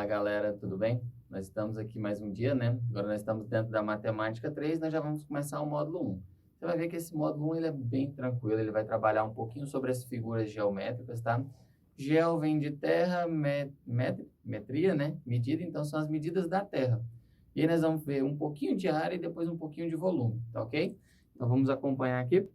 Fala galera, tudo bem? Nós estamos aqui mais um dia, né? Agora nós estamos dentro da matemática 3, nós já vamos começar o módulo 1. Você vai ver que esse módulo 1 ele é bem tranquilo, ele vai trabalhar um pouquinho sobre as figuras geométricas, tá? Geo vem de terra, metria, né? Medida, então são as medidas da terra. E aí nós vamos ver um pouquinho de área e depois um pouquinho de volume, tá ok? Então vamos acompanhar aqui.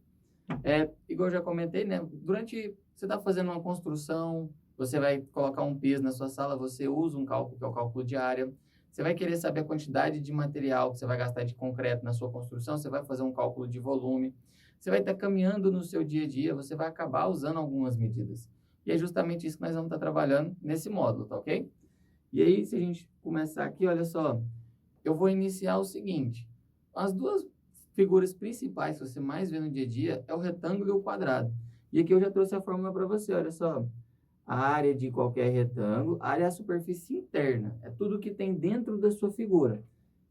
Igual eu já comentei, né? Durante você está fazendo uma construção, você vai colocar um piso na sua sala, você usa um cálculo, que é o cálculo de área. Você vai querer saber a quantidade de material que você vai gastar de concreto na sua construção, você vai fazer um cálculo de volume. Você vai estar caminhando no seu dia a dia, você vai acabar usando algumas medidas. E é justamente isso que nós vamos estar trabalhando nesse módulo, tá ok? E aí, se a gente começar aqui, olha só, eu vou iniciar o seguinte. As duas figuras principais que você mais vê no dia a dia é o retângulo e o quadrado. E aqui eu já trouxe a fórmula para você, olha só. A área de qualquer retângulo, a área é a superfície interna, é tudo que tem dentro da sua figura.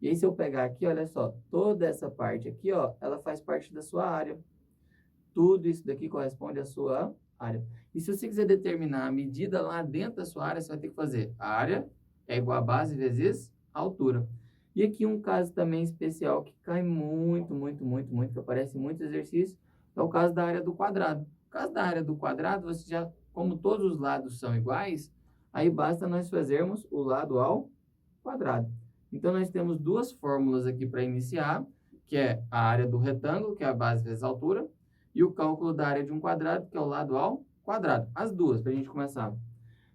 E aí, se eu pegar aqui, olha só, toda essa parte aqui, ó, ela faz parte da sua área. Tudo isso daqui corresponde à sua área. E se você quiser determinar a medida lá dentro da sua área, você vai ter que fazer a área é igual a base vezes a altura. E aqui um caso também especial que cai muito, que aparece em muitos exercícios, é o caso da área do quadrado. No caso da área do quadrado, você já, como todos os lados são iguais, aí basta nós fazermos o lado ao quadrado. Então, nós temos duas fórmulas aqui para iniciar, que é a área do retângulo, que é a base vezes a altura, e o cálculo da área de um quadrado, que é o lado ao quadrado. As duas, para a gente começar.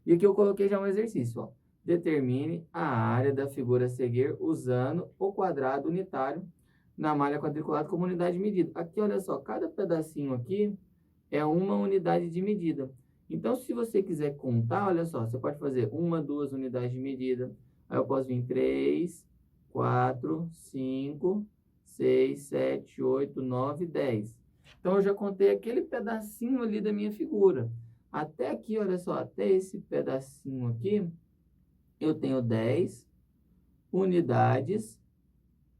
E aqui eu coloquei já um exercício, ó. Determine a área da figura a seguir usando o quadrado unitário na malha quadriculada como unidade de medida. Aqui, olha só, cada pedacinho aqui é uma unidade de medida. Então, se você quiser contar, olha só, você pode fazer uma, duas unidades de medida. Aí eu posso vir 3, 4, 5, 6, 7, 8, 9, 10. Então, eu já contei aquele pedacinho ali da minha figura. Até aqui, olha só, até esse pedacinho aqui, eu tenho 10 unidades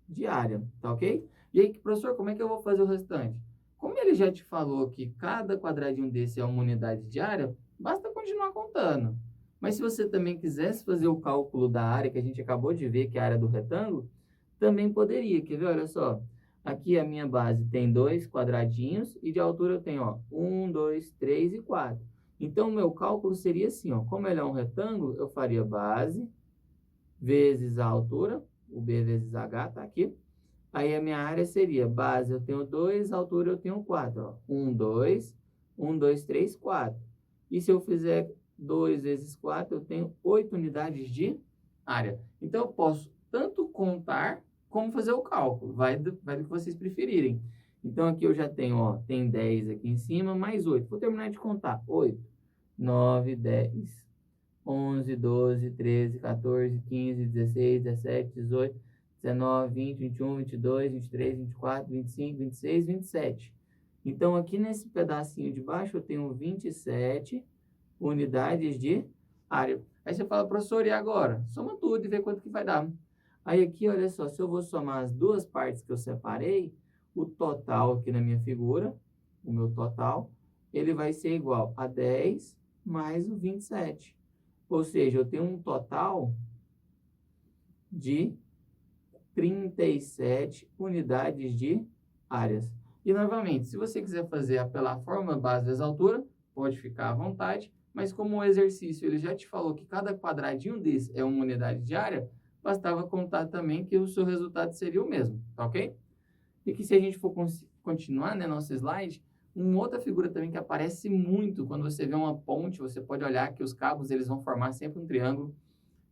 de área, tá ok? E aí, professor, como é que eu vou fazer o restante? Como ele já te falou que cada quadradinho desse é uma unidade de área, basta continuar contando. Mas se você também quisesse fazer o cálculo da área, que a gente acabou de ver, que é a área do retângulo, também poderia. Quer ver? Olha só. Aqui a minha base tem 2 quadradinhos e de altura eu tenho, ó, 1, 2, 3 e 4. Então, o meu cálculo seria assim, ó. Como ele é um retângulo, eu faria base vezes a altura, o B vezes H, tá aqui. Aí a minha área seria base, eu tenho 2, altura eu tenho 4, ó. 1, 2, 1, 2, 3, 4. E se eu fizer 2 vezes 4, eu tenho 8 unidades de área. Então, eu posso tanto contar como fazer o cálculo. Vai do que vocês preferirem. Então, aqui eu já tenho, ó, tem 10 aqui em cima, mais 8. Vou terminar de contar. 8, 9, 10, 11, 12, 13, 14, 15, 16, 17, 18, 19, 20, 21, 22, 23, 24, 25, 26, 27. Então, aqui nesse pedacinho de baixo, eu tenho 27 unidades de área. Aí você fala, professor, e agora? Soma tudo e vê quanto que vai dar. Aí aqui, olha só, se eu vou somar as duas partes que eu separei, o total aqui na minha figura, o meu total, ele vai ser igual a 10 mais o 27. Ou seja, eu tenho um total de 37 unidades de áreas. E, novamente, se você quiser fazer pela fórmula base vezes altura, pode ficar à vontade, mas como o exercício ele já te falou que cada quadradinho desse é uma unidade de área, bastava contar também que o seu resultado seria o mesmo, tá ok? E que se a gente for continuar, né, nosso slide, uma outra figura também que aparece muito quando você vê uma ponte, você pode olhar que os cabos eles vão formar sempre um triângulo.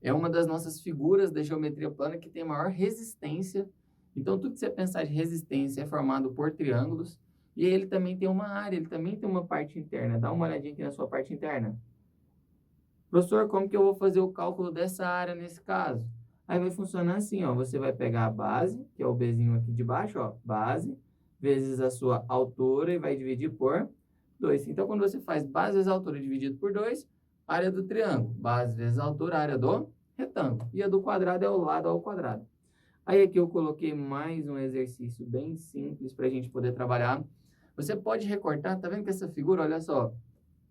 É uma das nossas figuras da geometria plana que tem maior resistência. Então, tudo que você pensar de resistência é formado por triângulos. E ele também tem uma área, ele também tem uma parte interna. Dá uma olhadinha aqui na sua parte interna. Professor, como que eu vou fazer o cálculo dessa área nesse caso? Aí vai funcionar assim, ó. Você vai pegar a base, que é o Bzinho aqui de baixo, ó. Base, vezes a sua altura e vai dividir por 2. Então, quando você faz base vezes a altura dividido por 2, área do triângulo. Base vezes a altura, área do retângulo. E a do quadrado é o lado ao quadrado. Aí aqui eu coloquei mais um exercício bem simples para a gente poder trabalhar. Você pode recortar, tá vendo que essa figura, olha só,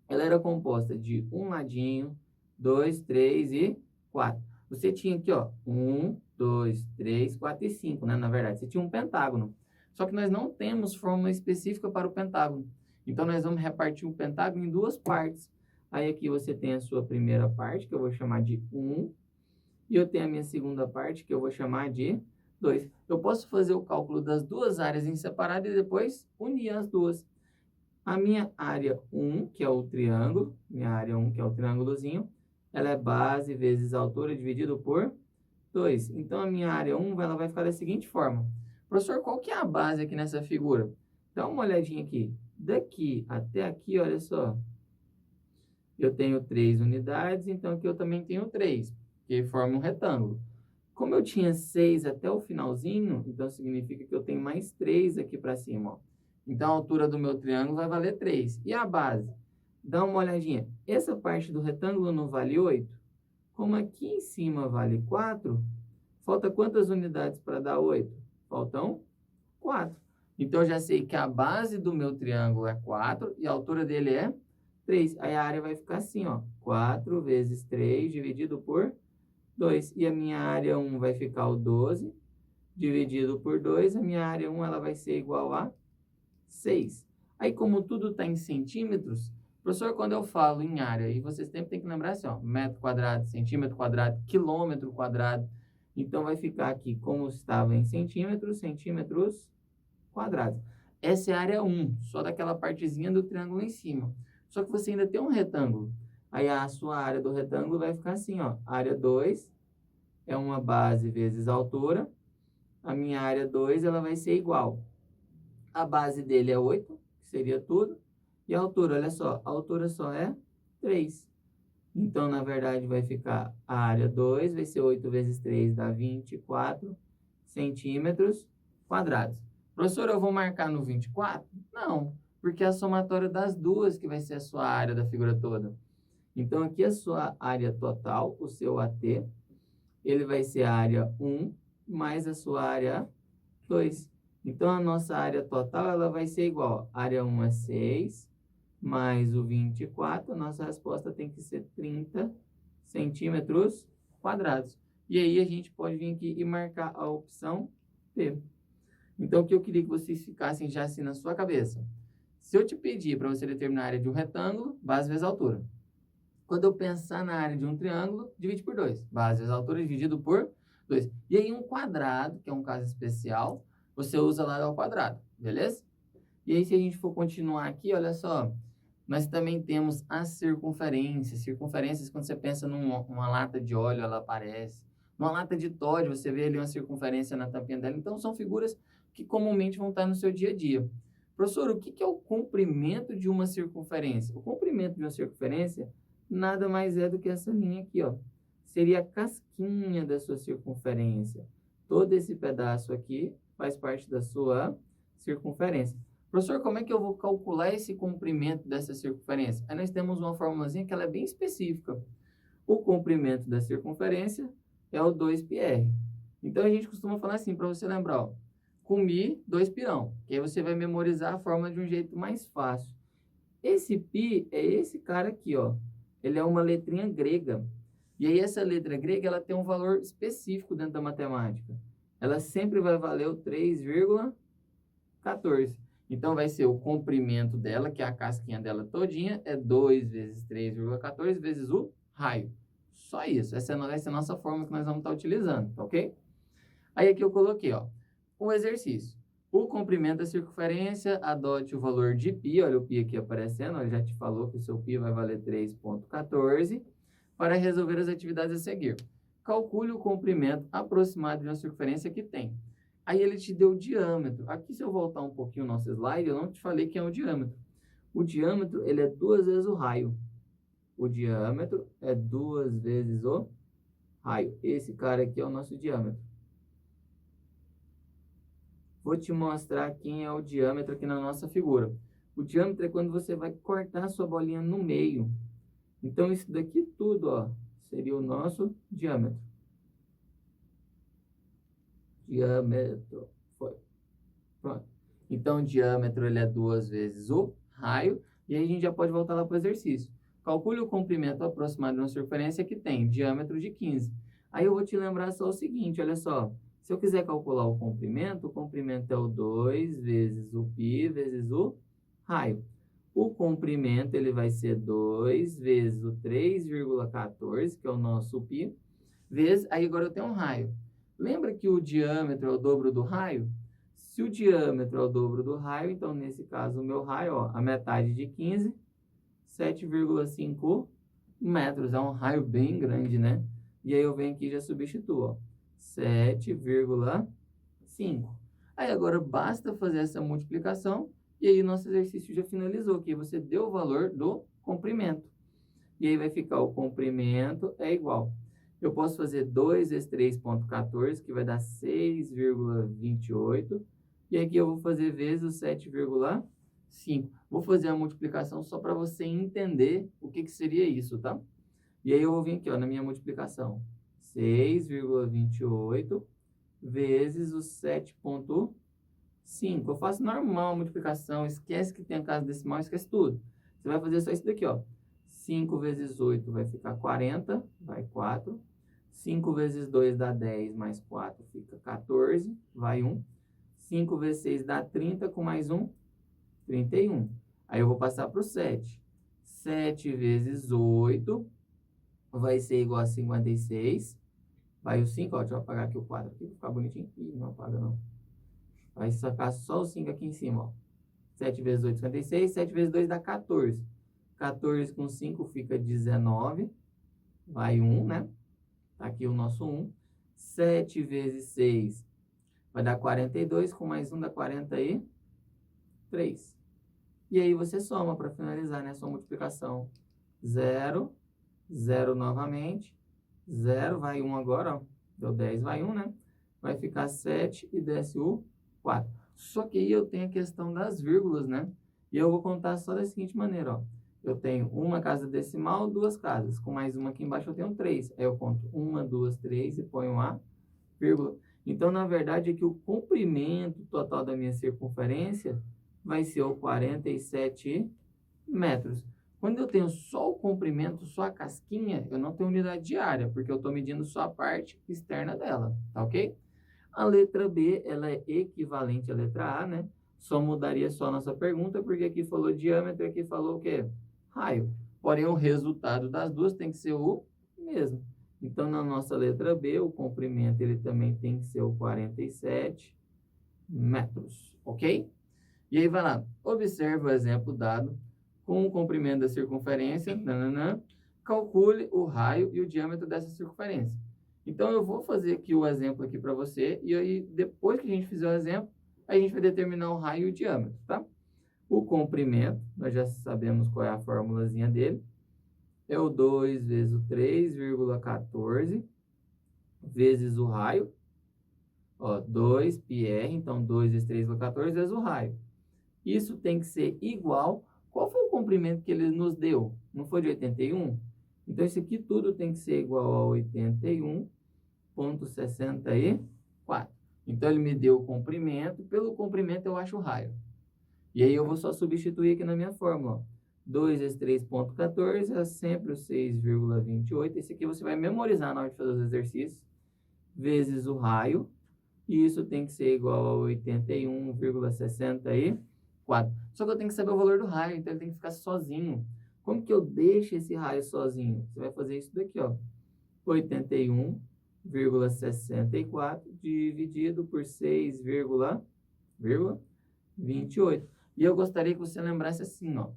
ela era composta de um ladinho, 2, 3 e 4. você tinha aqui, ó, 1, 2, 3, 4 e 5, né? Na verdade, você tinha um pentágono. Só que nós não temos fórmula específica para o pentágono. Então, nós vamos repartir o pentágono em duas partes. Aí, aqui você tem a sua primeira parte, que eu vou chamar de 1. E eu tenho a minha segunda parte, que eu vou chamar de 2. Eu posso fazer o cálculo das duas áreas em separado e depois unir as duas. A minha área 1, que é o triângulo, que é o triângulozinho, ela é base vezes altura dividido por 2. Então, a minha área 1 ela vai ficar da seguinte forma. Professor, qual que é a base aqui nessa figura? Dá uma olhadinha aqui. Daqui até aqui, olha só. Eu tenho 3 unidades, então aqui eu também tenho 3, que forma um retângulo. Como eu tinha 6 até o finalzinho, então significa que eu tenho mais 3 aqui para cima, ó. Então, a altura do meu triângulo vai valer 3. E a base? Dá uma olhadinha. Essa parte do retângulo não vale 8? Como aqui em cima vale 4, falta quantas unidades para dar 8? Faltam 4. Então, eu já sei que a base do meu triângulo é 4 e a altura dele é 3. Aí, a área vai ficar assim, ó. 4 vezes 3 dividido por 2. E a minha área 1 vai ficar o 12 dividido por 2. A minha área 1 ela vai ser igual a 6. Aí, como tudo está em centímetros, professor, quando eu falo em área, e vocês sempre têm que lembrar assim, ó, metro quadrado, centímetro quadrado, quilômetro quadrado. Então, vai ficar aqui como estava em centímetros, centímetros quadrados. Essa é a área 1, só daquela partezinha do triângulo em cima. Só que você ainda tem um retângulo. Aí, a sua área do retângulo vai ficar assim, ó. Área 2 é uma base vezes a altura. A minha área 2, ela vai ser igual. A base dele é 8, que seria tudo. E a altura, olha só, a altura só é 3. Então, na verdade, vai ficar a área 2, vai ser 8 vezes 3, dá 24 centímetros quadrados. Professor, eu vou marcar no 24? Não, porque é a somatória das duas que vai ser a sua área da figura toda. Então, aqui a sua área total, o seu AT, ele vai ser a área 1 mais a sua área 2. Então, a nossa área total ela vai ser igual. Área 1 é 6, mais o 24. A nossa resposta tem que ser 30 centímetros quadrados. E aí, a gente pode vir aqui e marcar a opção P. Então, o que eu queria que vocês ficassem já assim na sua cabeça. Se eu te pedir para você determinar a área de um retângulo, base vezes altura. Quando eu pensar na área de um triângulo, divide por 2. Base vezes altura dividido por 2. E aí, um quadrado, que é um caso especial, você usa lá ao quadrado, beleza? E aí, se a gente for continuar aqui, olha só, nós também temos as circunferências. Circunferências, quando você pensa numa lata de óleo, ela aparece. Numa lata de Toddy, você vê ali uma circunferência na tampinha dela. Então, são figuras que comumente vão estar no seu dia a dia. Professor, o que é o comprimento de uma circunferência? O comprimento de uma circunferência nada mais é do que essa linha aqui, ó. Seria a casquinha da sua circunferência. Todo esse pedaço aqui faz parte da sua circunferência. Professor, como é que eu vou calcular esse comprimento dessa circunferência? Aí nós temos uma formulazinha que ela é bem específica. O comprimento da circunferência é o 2πr. Então, a gente costuma falar assim, para você lembrar, ó. Comi 2 pirão. Que aí você vai memorizar a fórmula de um jeito mais fácil. Esse pi é esse cara aqui, ó. Ele é uma letrinha grega. E aí, essa letra grega, ela tem um valor específico dentro da matemática. Ela sempre vai valer o 3,14. Então, vai ser o comprimento dela, que é a casquinha dela todinha, é 2 vezes 3,14 vezes o raio. Só isso. Essa vai ser a nossa fórmula que nós vamos estar utilizando, tá ok? Aí, aqui eu coloquei, ó, um exercício. O comprimento da circunferência, adote o valor de π, olha o π aqui aparecendo, ele já te falou que o seu π vai valer 3,14, para resolver as atividades a seguir. Calcule o comprimento aproximado de uma circunferência que tem. Aí ele te deu o diâmetro. Aqui, se eu voltar um pouquinho o nosso slide, eu não te falei que é o diâmetro. O diâmetro, ele é 2 vezes o raio. O diâmetro é 2 vezes o raio. Esse cara aqui é o nosso diâmetro. Vou te mostrar quem é o diâmetro aqui na nossa figura. O diâmetro é quando você vai cortar a sua bolinha no meio. Então, isso daqui tudo, ó, seria o nosso diâmetro. Diâmetro. Foi. Pronto. Então, o diâmetro ele é 2 vezes o raio. E aí, a gente já pode voltar lá para o exercício. Calcule o comprimento aproximado de uma circunferência que tem diâmetro de 15. Aí eu vou te lembrar só o seguinte, olha só. Se eu quiser calcular o comprimento é o 2 vezes o π vezes o raio. O comprimento ele vai ser 2 vezes o 3,14, que é o nosso π, vezes, aí agora eu tenho um raio. Lembra que o diâmetro é o dobro do raio? Se o diâmetro é o dobro do raio, então nesse caso o meu raio, ó, a metade de 15, 7,5 metros. É um raio bem grande, né? E aí eu venho aqui e já substituo, ó, 7,5. Aí agora basta fazer essa multiplicação e aí nosso exercício já finalizou, que você deu o valor do comprimento. E aí vai ficar o comprimento é igual. Eu posso fazer 2 vezes 3,14, que vai dar 6,28. E aqui eu vou fazer vezes o 7,5. Vou fazer a multiplicação só para você entender o que seria isso, tá? E aí eu vou vir aqui, ó, na minha multiplicação. 6,28 vezes o 7,5. Eu faço normal a multiplicação, esquece que tem a casa decimal, esquece tudo. Você vai fazer só isso daqui, ó. 5 vezes 8 vai ficar 40, vai 4. 5 vezes 2 dá 10, mais 4 fica 14, vai 1. 5 vezes 6 dá 30, com mais 1, 31. Aí eu vou passar para o 7. 7 vezes 8 vai ser igual a 56. Vai o 5, ó, deixa eu apagar aqui o 4 aqui, para ficar bonitinho. Ih, não apaga não. Vai sacar só o 5 aqui em cima, ó. 7 vezes 8, 56. 7 vezes 2 dá 14. 14 com 5 fica 19. Vai 1, né? Tá aqui o nosso 1. 7 vezes 6 vai dar 42. Com mais 1 dá 43. E aí você soma para finalizar, né? Sua multiplicação. 0, 0 novamente. 0, vai 1 agora, ó. Deu 10, vai 1, né? Vai ficar 7 e desce o 4. Só que aí eu tenho a questão das vírgulas, né? E eu vou contar só da seguinte maneira, ó. Eu tenho uma casa decimal, duas casas. Com mais uma aqui embaixo eu tenho 3. Aí eu conto 1, 2, 3 e ponho a vírgula. Então, na verdade, é que o comprimento total da minha circunferência vai ser o 47 metros. Quando eu tenho só o comprimento, só a casquinha, eu não tenho unidade de área, porque eu estou medindo só a parte externa dela, tá ok? A letra B, ela é equivalente à letra A, né? Só mudaria só a nossa pergunta, porque aqui falou diâmetro, aqui falou o quê? Raio. Porém, o resultado das duas tem que ser o mesmo. Então, na nossa letra B, o comprimento ele também tem que ser o 47 metros, ok? E aí vai lá, observe o exemplo dado com o comprimento da circunferência, calcule o raio e o diâmetro dessa circunferência. Então, eu vou fazer aqui o exemplo aqui para você, e aí, depois que a gente fizer o exemplo, a gente vai determinar o raio e o diâmetro, tá? O comprimento, nós já sabemos qual é a formulazinha dele, é o 2 vezes o 3,14 vezes o raio, ó, 2πr, então 2 vezes 3,14 vezes o raio. Isso tem que ser igual. Qual foi o comprimento que ele nos deu? Não foi de 81? Então, isso aqui tudo tem que ser igual a 81,64. Então, ele me deu o comprimento. Pelo comprimento, eu acho o raio. E aí, eu vou só substituir aqui na minha fórmula. Ó. 2 vezes 3,14 é sempre o 6,28. Esse aqui você vai memorizar na hora de fazer os exercícios. Vezes o raio. E isso tem que ser igual a 81,64. Só que eu tenho que saber o valor do raio, então ele tem que ficar sozinho. Como que eu deixo esse raio sozinho? Você vai fazer isso daqui, ó. 81,64 dividido por 6,28. E eu gostaria que você lembrasse assim, ó.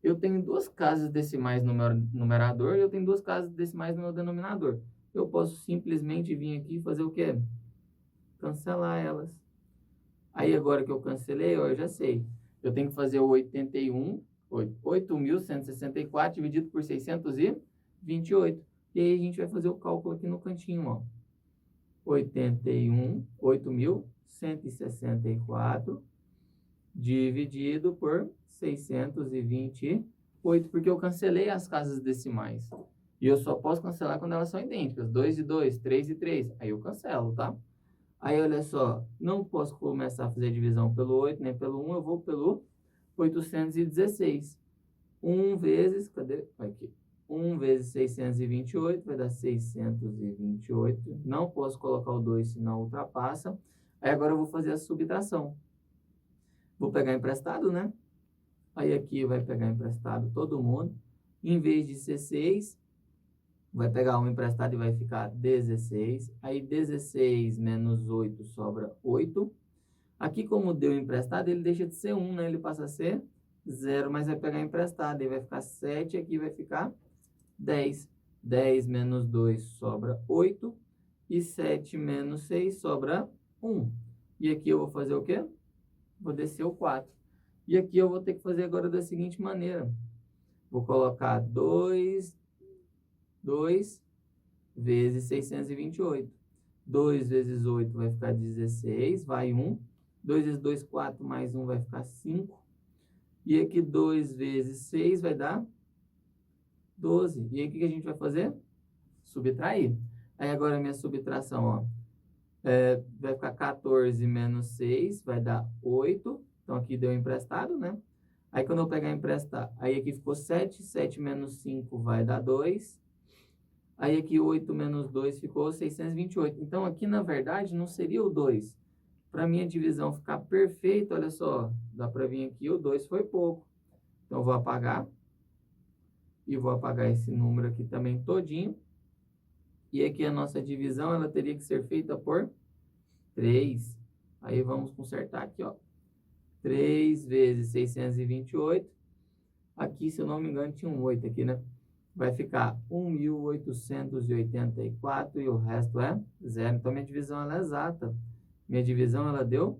Eu tenho duas casas decimais no meu numerador e eu tenho duas casas decimais no meu denominador. Eu posso simplesmente vir aqui e fazer o quê? Cancelar elas. Aí agora que eu cancelei, ó, eu já sei. Eu tenho que fazer o 8.164 dividido por 628. E aí a gente vai fazer o cálculo aqui no cantinho, ó. 8.164 dividido por 628, porque eu cancelei as casas decimais. E eu só posso cancelar quando elas são idênticas. 2 e 2, 3 e 3. Aí eu cancelo, tá? Aí, olha só, não posso começar a fazer a divisão pelo 8, nem pelo 1, eu vou pelo 816. 1 vezes, cadê? Aqui. 1 vezes 628 vai dar 628. Não posso colocar o 2, senão ultrapassa. Aí agora eu vou fazer a subtração. Vou pegar emprestado, né? Aí aqui vai pegar emprestado todo mundo. Em vez de ser 6, vai pegar um emprestado e vai ficar 16. Aí 16 menos 8 sobra 8. Aqui, como deu emprestado, ele deixa de ser 1, né? Ele passa a ser 0, mas vai pegar emprestado. Aí vai ficar 7, aqui vai ficar 10. 10 menos 2 sobra 8. E 7 menos 6 sobra 1. E aqui eu vou fazer o quê? Vou descer o 4. E aqui eu vou ter que fazer agora da seguinte maneira. Vou colocar 2 vezes 628. 2 vezes 8 vai ficar 16, vai 1. 2 vezes 2, 4, mais 1 vai ficar 5. E aqui 2 vezes 6 vai dar 12. E aí o que a gente vai fazer? Subtrair. Aí agora a minha subtração, ó, vai ficar 14 menos 6, vai dar 8. Então aqui deu emprestado, né? Aí quando eu pegar emprestar, aí aqui ficou 7. 7 menos 5 vai dar 2. Aí aqui 8 menos 2 ficou 628. Então aqui na verdade não seria o 2. Para minha divisão ficar perfeita, olha só, dá para vir aqui, o 2 foi pouco. Então eu vou apagar. E vou apagar esse número aqui também todinho. E aqui a nossa divisão, ela teria que ser feita por 3. Aí vamos consertar aqui, ó. 3 vezes 628. Aqui, se eu não me engano, tinha um 8 aqui, né? Vai ficar 1.884 e o resto é 0. Então, minha divisão ela é exata. Minha divisão ela deu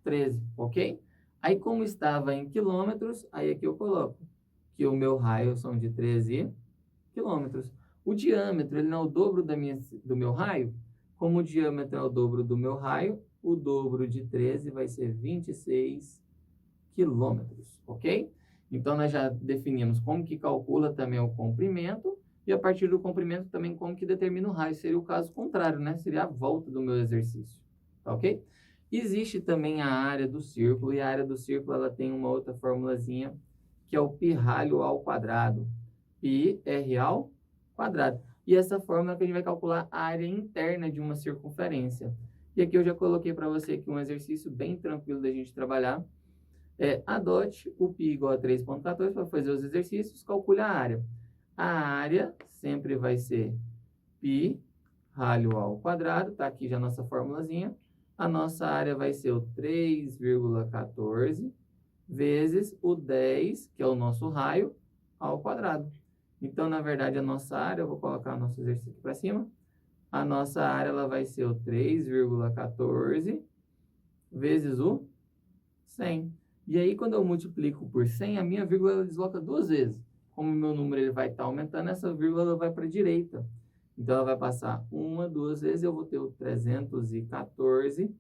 13, ok? Aí, como estava em quilômetros, aí aqui eu coloco que o meu raio são de 13 quilômetros. O diâmetro, ele não é o dobro do meu raio. Como o diâmetro é o dobro do meu raio, o dobro de 13 vai ser 26 quilômetros, ok? Então, nós já definimos como que calcula também o comprimento e a partir do comprimento também como que determina o raio. Seria o caso contrário, né? Seria a volta do meu exercício, tá ok? Existe também a área do círculo e a área do círculo ela tem uma outra formulazinha que é o π ralho ao quadrado. Π r ao quadrado. E essa fórmula que a gente vai calcular a área interna de uma circunferência. E aqui eu já coloquei para você aqui um exercício bem tranquilo da gente trabalhar. Adote o π igual a 3,14 para fazer os exercícios, calcule a área. A área sempre vai ser π ralho ao quadrado, tá aqui já a nossa formulazinha. A nossa área vai ser o 3,14 vezes o 10, que é o nosso raio, ao quadrado. Então, na verdade, a nossa área, eu vou colocar o nosso exercício aqui para cima. A nossa área ela vai ser o 3,14 vezes o 100. E aí, quando eu multiplico por 100, a minha vírgula ela desloca duas vezes. Como o meu número ele vai estar aumentando, essa vírgula ela vai para a direita. Então, ela vai passar uma, duas vezes, eu vou ter o 314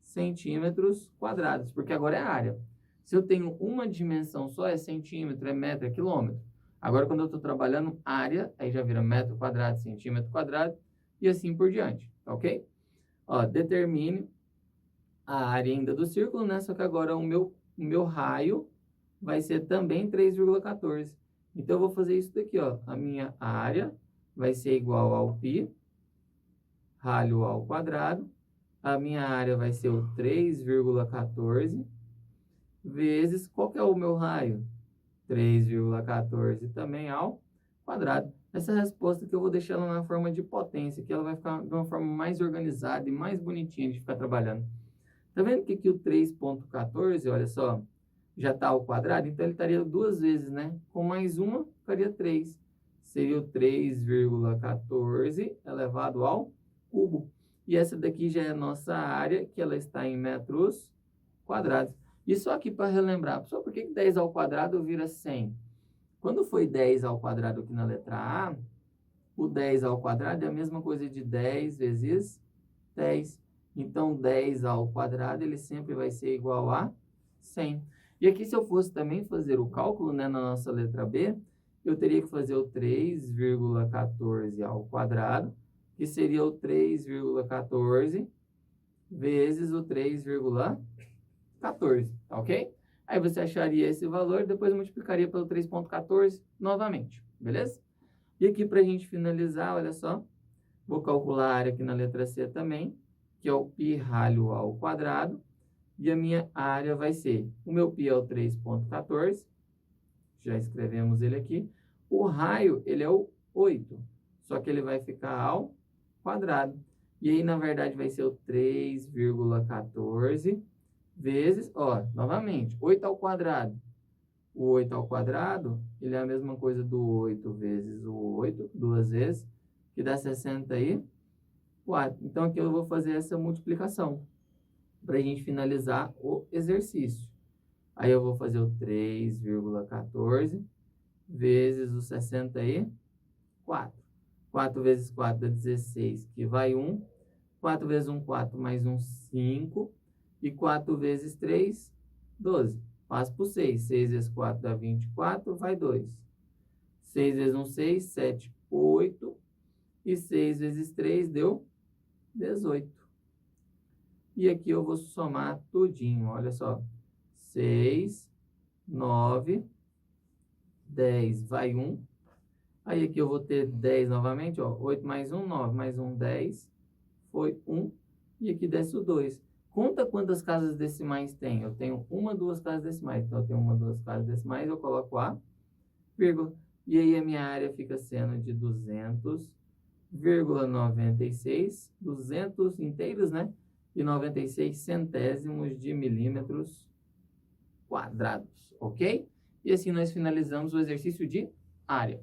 centímetros quadrados, porque agora é a área. Se eu tenho uma dimensão só, é centímetro, é metro, é quilômetro. Agora, quando eu estou trabalhando área, aí já vira metro quadrado, centímetro quadrado, e assim por diante, tá ok? Ó, determine a área ainda do círculo, né? Só que agora o meu raio vai ser também 3,14. Então, eu vou fazer isso daqui, ó. A minha área vai ser igual ao π ralho ao quadrado. A minha área vai ser o 3,14 vezes, qual que é o meu raio? 3,14 também ao quadrado. Essa resposta que eu vou deixar ela na forma de potência, que ela vai ficar de uma forma mais organizada e mais bonitinha de ficar trabalhando. Tá vendo que aqui o 3,14, olha só, já está ao quadrado? Então, ele estaria duas vezes, né? Com mais uma, ficaria 3. Seria o 3,14 elevado ao cubo. E essa daqui já é a nossa área, que ela está em metros quadrados. E só aqui para relembrar, pessoal, por que 10 ao quadrado vira 100? Quando foi 10 ao quadrado aqui na letra A, o 10 ao quadrado é a mesma coisa de 10 vezes 10. Então, 10 ao quadrado, ele sempre vai ser igual a 100. E aqui, se eu fosse também fazer o cálculo, né, na nossa letra B, eu teria que fazer o 3,14 ao quadrado, que seria o 3,14 vezes o 3,14, tá ok? Aí você acharia esse valor, depois multiplicaria pelo 3,14 novamente, beleza? E aqui para a gente finalizar, olha só, vou calcular a área aqui na letra C também, que é o π ralho ao quadrado, e a minha área vai ser, o meu π é o 3,14, já escrevemos ele aqui, o raio, ele é o 8, só que ele vai ficar ao quadrado. E aí, na verdade, vai ser o 3,14 vezes, ó, novamente, 8 ao quadrado. O 8 ao quadrado, ele é a mesma coisa do 8 vezes o 8, duas vezes, que dá 64. Então, aqui eu vou fazer essa multiplicação, para a gente finalizar o exercício. Aí, eu vou fazer o 3,14 vezes o 64. 4 vezes 4 dá 16, que vai 1. 4 vezes 1, 4, mais 1, 5. E 4 vezes 3, 12. Passo por 6. 6 vezes 4 dá 24, vai 2. 6 vezes 1, 6, 7, 8. E 6 vezes 3 deu 18. E aqui eu vou somar tudinho, olha só. 6, 9, 10, vai 1. Aí aqui eu vou ter 10 novamente, ó. 8 mais 1, 9 mais 1, 10. Foi 1. E aqui desce o 2. Conta quantas casas decimais tem. Eu tenho uma, duas casas decimais. Então, eu tenho uma, duas casas decimais. Eu coloco a vírgula. E aí, a minha área fica sendo de 200,96. 200 inteiros, né? E 96 centésimos de milímetros quadrados. Ok? E assim nós finalizamos o exercício de área.